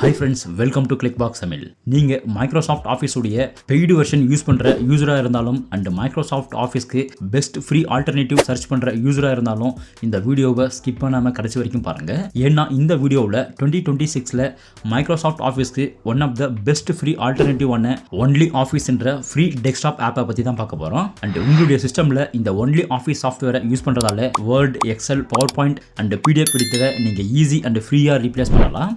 Hi friends, welcome to Clickbox Tamil. நீங்க Microsoft office உடைய paid version use பண்ற யூசரா இருந்தாலும் அண்ட் மைக்ரோசாஃப்ட் ஆஃபீஸ்க்கு பெஸ்ட் ஃப்ரீ ஆல்டர்னேட்டிவ் சர்ச் பண்ற யூசரா இருந்தாலும் இந்த வீடியோவை ஸ்கிப் பண்ணாம கடைசி வரைக்கும் பாருங்க. ஏன்னா இந்த வீடியோவில் 2026ல மைக்ரோசாஃப்ட் ஆஃபீஸ்க்கு one of the best free alternative ஆன ஒன்லி ஆஃபீஸ் என்ற ஃப்ரீ டெஸ்க்டாப் ஆப்பை பத்தி தான் பார்க்க போறோம். அண்ட் உங்களுடைய சிஸ்டம்ல இந்த ஒன்லி ஆஃபீஸ் சாஃப்ட்வேரை யூஸ் பண்றதால Word, Excel, PowerPoint and PDF எடிட்டரை நீங்க ஈஸி அண்ட் ஃப்ரீயா ரீப்ளேஸ் பண்ணலாம்.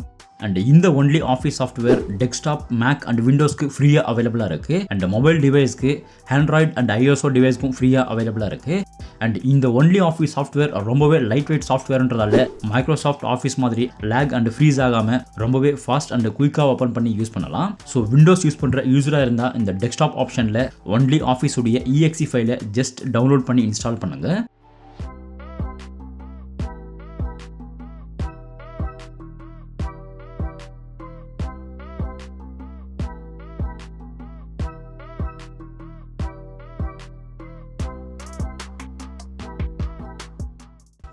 அண்ட் இந்த ONLYOFFICE software desktop, Mac and விண்டோஸ்க்கு ஃப்ரீயாக அவைலபிளாக இருக்குது. அண்ட் மொபைல் டிவைஸ்க்கு ஆண்ட்ராய்டு அண்ட் ஐஓஎஸ்ஓ டிவைஸ்க்கும் ஃப்ரீயாக அவைலபிளாக இருக்குது. அண்ட் இந்த ஒன்லி ஆஃபீஸ் சாஃப்ட்வேர் ரொம்பவே லைட் வெயிட் சாஃப்ட்வேர்ன்றதால மைக்ரோசாஃப்ட் ஆஃபீஸ் மாதிரி லேக் அண்ட் ஃப்ரீஸ் ஆகாமல் ரொம்பவே ஃபாஸ்ட் அண்ட் குயிக்காக ஓப்பன் பண்ணி யூஸ் பண்ணலாம். ஸோ விண்டோஸ் யூஸ் பண்ணுற யூஸராக இருந்தால் இந்த டெஸ்க்டாப் ஆப்ஷனில் ஒன்லி ஆஃபீஸுடைய EXE ஃபைலை ஜஸ்ட் டவுன்லோட் பண்ணி இன்ஸ்டால் பண்ணுங்கள்.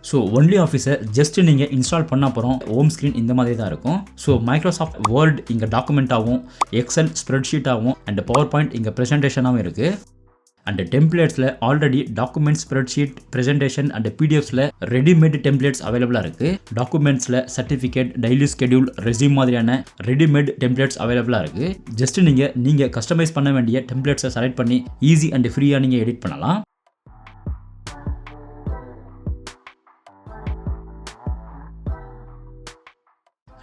ஸோ ஒன்லி ஆஃபீஸை ஜஸ்ட் நீங்கள் இன்ஸ்டால் பண்ண அப்புறம் ஹோம் ஸ்க்ரீன் இந்த மாதிரி தான் இருக்கும். ஸோ மைக்ரோசாஃப்ட் வேர்ட் இங்கே டாக்குமெண்ட்டாகவும், எக்ஸல் ஸ்ப்ரெட்ஷீட்டாகவும் அண்ட் பவர் பாயிண்ட் இங்கே ப்ரெசன்டேஷனாகவும் இருக்குது. அண்ட் டெம்ப்ளேட்ஸில் already document, spreadsheet, presentation and பிடிஎஃப்ஸில் ரெடிமேட் டெம்ப்ளேட்ஸ் அவைலபிளாக இருக்குது. டாக்குமெண்ட்ஸில் சர்டிஃபிகேட், டெய்லி ஸ்கெடியூல், ரெஸ்யூம் மாதிரியான ரெடிமேட் டெம்ப்ளேட்ஸ் அவைலபிளாக இருக்குது. ஜஸ்ட் நீங்கள் கஸ்டமைஸ் பண்ண வேண்டிய டெம்ப்ளேட்ஸை செலக்ட் பண்ணி ஈஸி அண்ட் ஃப்ரீயாக நீங்கள் எடிட் பண்ணலாம்.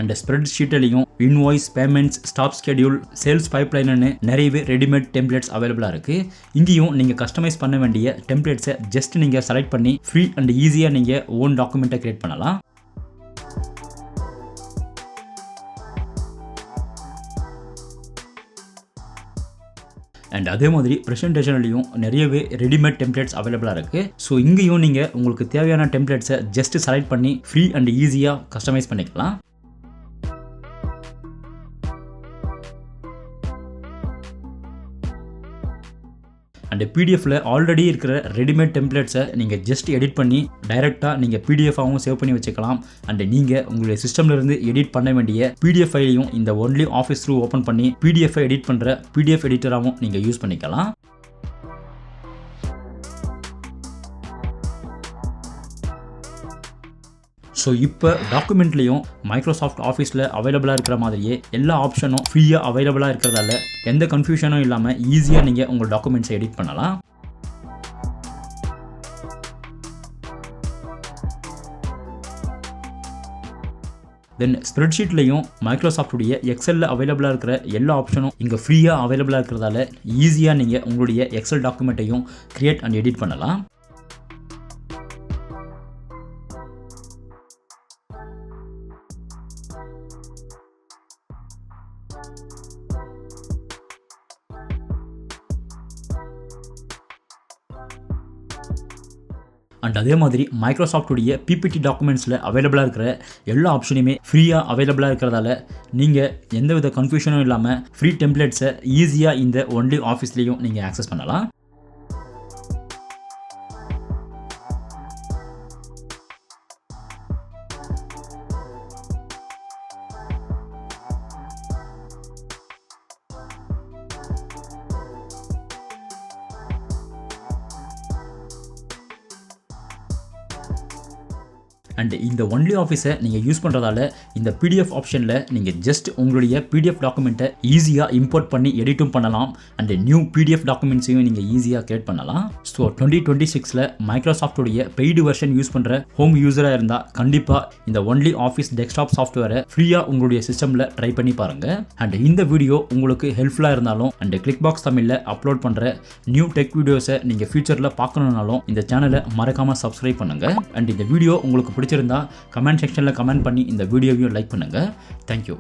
அண்ட் ஸ்ப்ரெட் ஷீட்லையும் invoice, payments, staff schedule, sales பைப்லைன்னு நிறையவே ரெடிமேட் டெம்ப்ளேட்ஸ் அவைலபிளாக இருக்குது. இங்கேயும் நீங்கள் கஸ்டமைஸ் பண்ண வேண்டிய டெம்ப்ளேட்ஸை ஜஸ்ட் நீங்கள் செலக்ட் பண்ணி ஃப்ரீ அண்ட் ஈஸியாக நீங்கள் ஓன் டாக்குமெண்ட்டை கிரியேட் பண்ணலாம். அண்ட் அதே மாதிரி ப்ரெசன்டேஷன்லையும் நிறையவே ரெடிமேட் டெம்ப்ளேட்ஸ் அவைலபிளாக இருக்குது. ஸோ இங்கேயும் நீங்கள் உங்களுக்கு தேவையான டெம்ப்ளேட்ஸை ஜஸ்ட் செலக்ட் பண்ணி ஃப்ரீ அண்ட் ஈஸியாக கஸ்டமைஸ் பண்ணிக்கலாம். அண்ட் பிடிஎஃப்ல ஆல்ரெடி இருக்கிற ரெடிமேட் டெம்ப்ளேட்ஸை நீங்கள் ஜஸ்ட் எடிட் பண்ணி டைரெக்டாக நீங்கள் பிடிஎஃபாகவும் சேவ் பண்ணி வச்சுக்கலாம். அண்ட் நீங்கள் உங்களுடைய சிஸ்டம்லேருந்து எடிட் பண்ண வேண்டிய பிடிஎஃப் ஃபைலையும் இந்த ஒன்லி ஆஃபீஸ் த்ரூ ஓப்பன் பண்ணி பிடிஎஃபை எடிட் பண்ணுற பிடிஎஃப் எடிட்டராகவும் நீங்கள் யூஸ் பண்ணிக்கலாம். ஸோ இப்போ டாக்குமெண்ட்லேயும் மைக்ரோசாஃப்ட் ஆஃபீஸில் அவைலபிளாக இருக்கிற மாதிரியே எல்லா ஆப்ஷனும் ஃப்ரீயாக அவைலபிளாக இருக்கிறதால எந்த கன்ஃபியூஷனும் இல்லாமல் ஈஸியாக நீங்கள் உங்கள் டாக்குமெண்ட்ஸை எடிட் பண்ணலாம். தென் ஸ்ப்ரெட்ஷீட்லையும் மைக்ரோசாஃப்டுடைய எக்ஸலில் அவைலபிளாக இருக்கிற எல்லா ஆப்ஷனும் இங்கே ஃப்ரீயாக அவைலபிளாக இருக்கிறதால ஈஸியாக நீங்கள் உங்களுடைய எக்ஸல் டாக்குமெண்ட்டையும் கிரியேட் அண்ட் எடிட் பண்ணலாம். அண்ட் அதே மாதிரி மைக்ரோசாஃப்டுடைய பிபிடி டாக்குமெண்ட்ஸில் அவைலபிளாக இருக்கிற எல்லா ஆப்ஷனுமே ஃப்ரீயாக அவைலபிளாக இருக்கிறதால நீங்கள் எந்தவித கன்ஃபியூஷனும் இல்லாமல் ஃப்ரீ டெம்ப்ளேட்ஸை ஈஸியாக இந்த ஒன்லி ஆஃபீஸ்லேயும் நீங்கள் ஆக்சஸ் பண்ணலாம். அண்ட் இந்த ஒன்லி ஆஃபீஸை நீங்கள் யூஸ் பண்ணுறதால இந்த பிடிஎஃப் ஆப்ஷனில் நீங்கள் ஜஸ்ட் உங்களுடைய பிடிஎஃப் டாக்குமெண்ட்டை ஈஸியாக இம்போர்ட் பண்ணி எடிட்டும் பண்ணலாம். அண்ட் நியூ பிடிஎஃப் டாக்குமெண்ட்ஸையும் நீங்கள் ஈஸியாக கிரியேட் பண்ணலாம். ஸோ 2026ல் மைக்ரோசாஃப்டுடைய பெய்டு வெர்ஷன் யூஸ் பண்ணுற ஹோம் யூஸராக இருந்தால் கண்டிப்பாக இந்த ஒன்லி ஆஃபீஸ் டெஸ்க்டாப் சாஃப்ட்வேரை ஃப்ரீயாக உங்களுடைய சிஸ்டமில் ட்ரை பண்ணி பாருங்கள். அண்ட் இந்த வீடியோ உங்களுக்கு ஹெல்ப்ஃபுல்லாக இருந்தாலும் அண்ட் கிளிக்பாக்ஸ் தமிழில் அப்லோட் பண்ணுற நியூ டெக் வீடியோஸை நீங்கள் ஃபியூச்சரில் பார்க்கணுன்னாலும் இந்த சேனலை மறக்காமல் சப்ஸ்கிரைப் பண்ணுங்கள். அண்ட் இந்த வீடியோ உங்களுக்கு பிடிச்சிருந்தா கமெண்ட் செக்ஷனில் கமெண்ட் பண்ணி இந்த வீடியோவையும் லைக் பண்ணுங்கள். தேங்க்யூ.